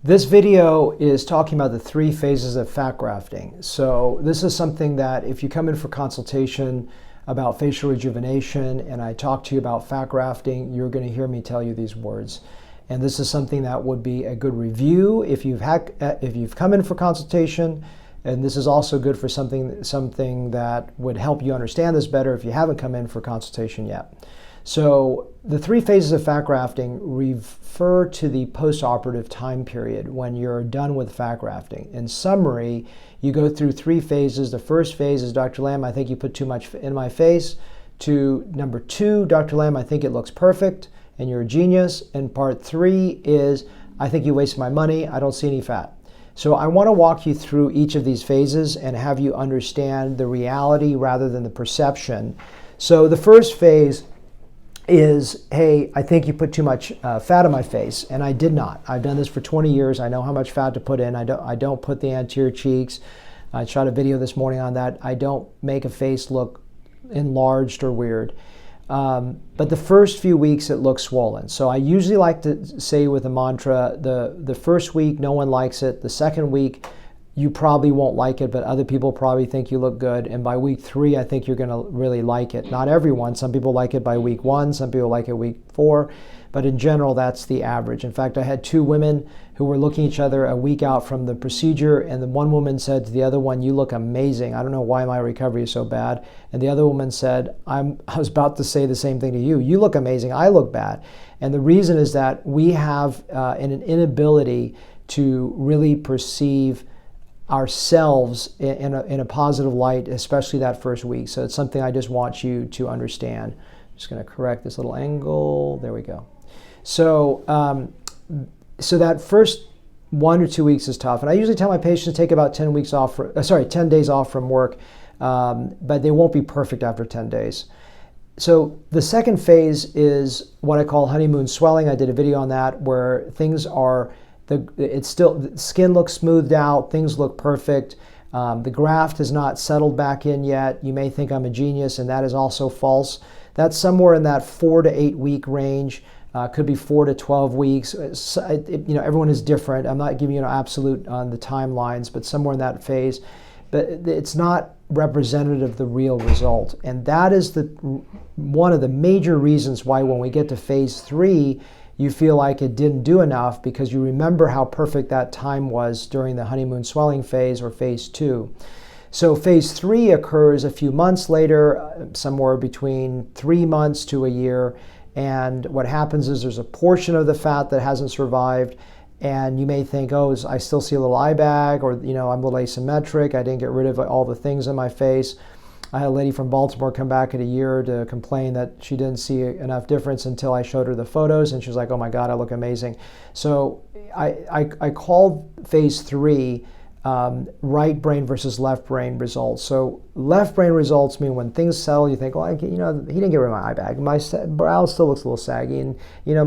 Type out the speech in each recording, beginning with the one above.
This video is talking about the 3 phases of fat grafting. So this is something that if you come in for consultation about facial rejuvenation and I talk to you about fat grafting, you're going to hear me tell you these words. And this is something that would be a good review if you've come in for consultation. And this is also good for something that would help you understand this better if you haven't come in for consultation yet. So the 3 phases of fat grafting refer to the post-operative time period when you're done with fat grafting. In summary, you go through 3 phases. The first phase is, Dr. Lam, I think you put too much in my face. To number 2, Dr. Lam, I think it looks perfect and you're a genius. And part 3 is, I think you wasted my money. I don't see any fat. So I want to walk you through each of these phases and have you understand the reality rather than the perception. So the first phase is, hey, I think you put too much fat on my face, and I did not. I've done this for 20 years. I know how much fat to put in. I don't put the anterior cheeks. I shot a video this morning on that. I don't make a face look enlarged or weird. But the first few weeks it looks swollen. So I usually like to say with a mantra, the first week no one likes it. The second week you probably won't like it, but other people probably think you look good. And by week 3, I think you're going to really like it. Not everyone. Some people like it by week 1. Some people like it week 4. But in general, that's the average. In fact, I had 2 women who were looking at each other a week out from the procedure, and the one woman said to the other one, "You look amazing. I don't know why my recovery is so bad." And the other woman said, I was about to say the same thing to you. "You look amazing. I look bad." And the reason is that we have an inability to really perceive ourselves in a positive light, especially that first week. So it's something I just want you to understand. I'm just going to correct this little angle. There we go. So that first 1 or 2 weeks is tough. And I usually tell my patients to take about 10 days off from work, but they won't be perfect after 10 days. So the second phase is what I call honeymoon swelling. I did a video on that where things are the skin looks smoothed out, things look perfect. The graft has not settled back in yet. You may think I'm a genius, and that is also false. That's somewhere in that 4 to 8 week range. Could be 4 to 12 weeks. Everyone is different. I'm not giving you an absolute on the timelines, but somewhere in that phase. But it's not representative of the real result. And that is one of the major reasons why when we get to phase 3, you feel like it didn't do enough because you remember how perfect that time was during the honeymoon swelling phase or phase 2. So phase 3 occurs a few months later, somewhere between 3 months to a year. And what happens is there's a portion of the fat that hasn't survived. And you may think, oh, I still see a little eye bag, or I'm a little asymmetric. I didn't get rid of all the things in my face. I had a lady from Baltimore come back in a year to complain that she didn't see enough difference until I showed her the photos, and she was like, "Oh my God, I look amazing." So I called phase 3 right brain versus left brain results. So left brain results mean when things settle, you think, well, he didn't get rid of my eye bag. My brow still looks a little saggy, and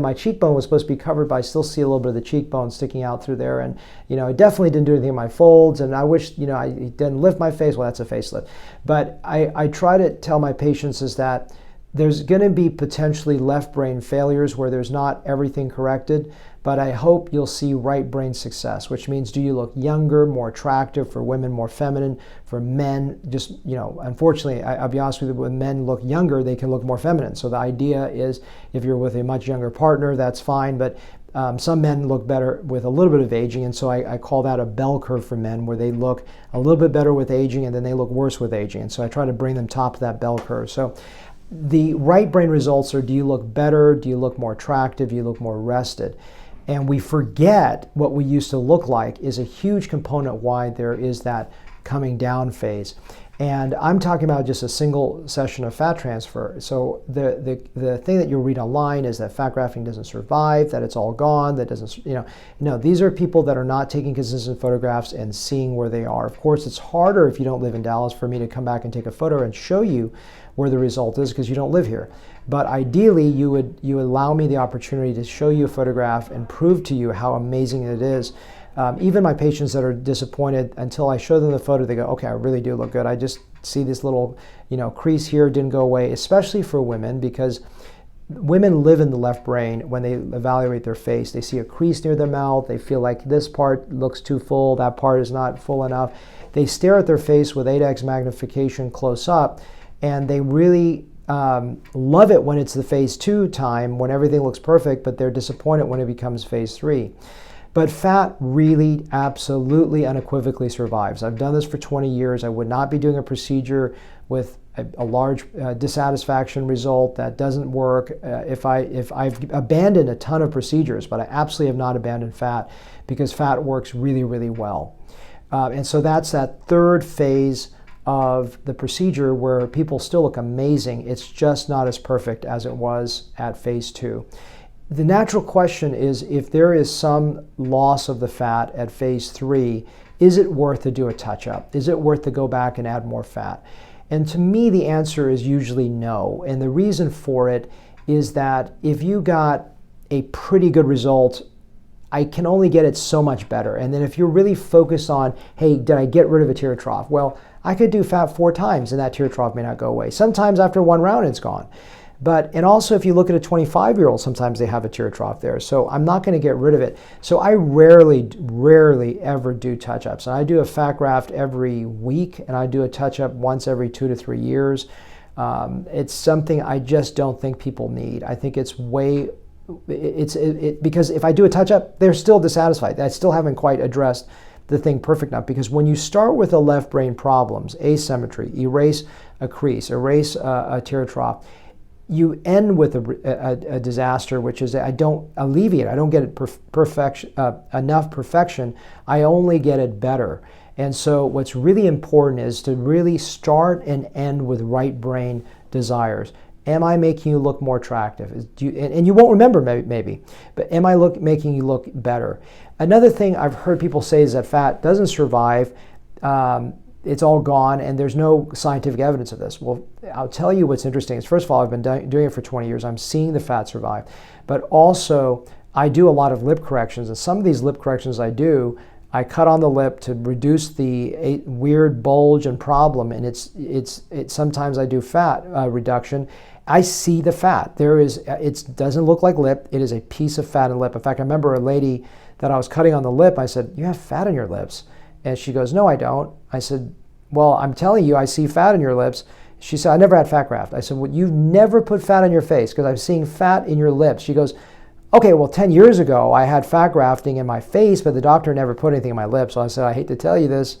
my cheekbone was supposed to be covered, but I still see a little bit of the cheekbone sticking out through there, and it definitely didn't do anything in my folds, and I wish I didn't lift my face. Well, that's a facelift. But I try to tell my patients is that there's going to be potentially left brain failures where there's not everything corrected, but I hope you'll see right brain success, which means do you look younger, more attractive, for women more feminine, for men just, unfortunately, I'll be honest with you, when men look younger, they can look more feminine. So the idea is if you're with a much younger partner, that's fine, but some men look better with a little bit of aging, and so I call that a bell curve for men, where they look a little bit better with aging and then they look worse with aging. And so I try to bring them top of that bell curve. So the right brain results are, do you look better? Do you look more attractive? Do you look more rested? And we forget what we used to look like is a huge component why there is that coming down phase. And I'm talking about just a single session of fat transfer. So the thing that you'll read online is that fat grafting doesn't survive, that it's all gone, that doesn't, no, these are people that are not taking consistent photographs and seeing where they are. Of course, it's harder if you don't live in Dallas for me to come back and take a photo and show you where the result is because you don't live here. But ideally, you would allow me the opportunity to show you a photograph and prove to you how amazing it is. Even my patients that are disappointed, until I show them the photo, they go, okay, I really do look good. I just see this little, crease here didn't go away, especially for women, because women live in the left brain when they evaluate their face. They see a crease near their mouth. They feel like this part looks too full, that part is not full enough. They stare at their face with 8x magnification close up, and they really love it when it's the phase 2 time, when everything looks perfect, but they're disappointed when it becomes phase 3. But fat really absolutely unequivocally survives. I've done this for 20 years. I would not be doing a procedure with a large dissatisfaction result that doesn't work. If I've abandoned a ton of procedures, but I absolutely have not abandoned fat, because fat works really, really well. And so that's that third phase of the procedure where people still look amazing. It's just not as perfect as it was at phase 2. The natural question is, if there is some loss of the fat at phase 3, is it worth to do a touch-up? Is it worth to go back and add more fat? And to me, the answer is usually no. And the reason for it is that if you got a pretty good result, I can only get it so much better. And then if you're really focused on, hey, did I get rid of a tear trough? Well, I could do fat 4 times and that tear trough may not go away. Sometimes after 1 round, it's gone. And also if you look at a 25-year-old, sometimes they have a tear trough there. So I'm not going to get rid of it. So I rarely ever do touch-ups. And I do a fat graft every week, and I do a touch-up once every 2 to 3 years. It's something I just don't think people need. I think it's because if I do a touch-up, they're still dissatisfied. I still haven't quite addressed the thing perfect enough, because when you start with the left brain problems, asymmetry, erase a crease, erase a tear trough, you end with a disaster, which is I don't alleviate, I don't get it enough perfection, I only get it better. And so what's really important is to really start and end with right brain desires. Am I making you look more attractive? And you won't remember maybe, but am I making you look better? Another thing I've heard people say is that fat doesn't survive. It's all gone, and there's no scientific evidence of this. Well, I'll tell you what's interesting is, first of all, I've been doing it for 20 years. I'm seeing the fat survive. But also, I do a lot of lip corrections, and some of these lip corrections I do, I cut on the lip to reduce the weird bulge and problem, and sometimes I do fat reduction. I see the fat. It doesn't look like lip. It is a piece of fat in the lip. In fact, I remember a lady that I was cutting on the lip. I said, "You have fat in your lips." And she goes, "No, I don't." I said, "Well, I'm telling you, I see fat in your lips." She said, "I never had fat graft." I said, "Well, you've never put fat on your face, because I'm seeing fat in your lips." She goes, "Okay, well, 10 years ago, I had fat grafting in my face, but the doctor never put anything in my lips." So I said, "I hate to tell you this.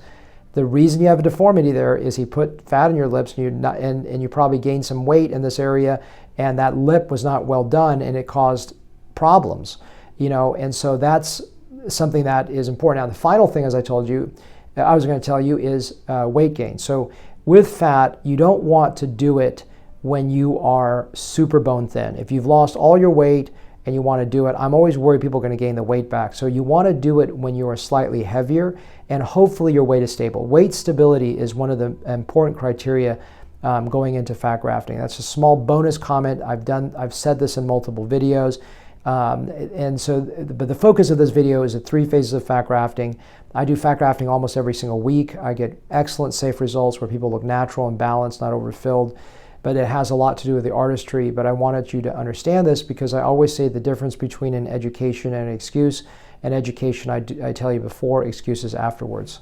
The reason you have a deformity there is he put fat in your lips, and you probably gained some weight in this area, and that lip was not well done, and it caused problems." And so that's something that is important. Now, the final thing, as I told you, I was going to tell you, is weight gain. So with fat, you don't want to do it when you are super bone thin. If you've lost all your weight and you want to do it, I'm always worried people are going to gain the weight back. So you want to do it when you are slightly heavier, and hopefully your weight is stable. Weight stability is one of the important criteria going into fat grafting. That's a small bonus comment. I've said this in multiple videos. But the focus of this video is the 3 phases of fat grafting. I do fat grafting almost every single week. I get excellent, safe results where people look natural and balanced, not overfilled. But it has a lot to do with the artistry. But I wanted you to understand this, because I always say the difference between an education and an excuse. An education, I tell you before, excuses afterwards.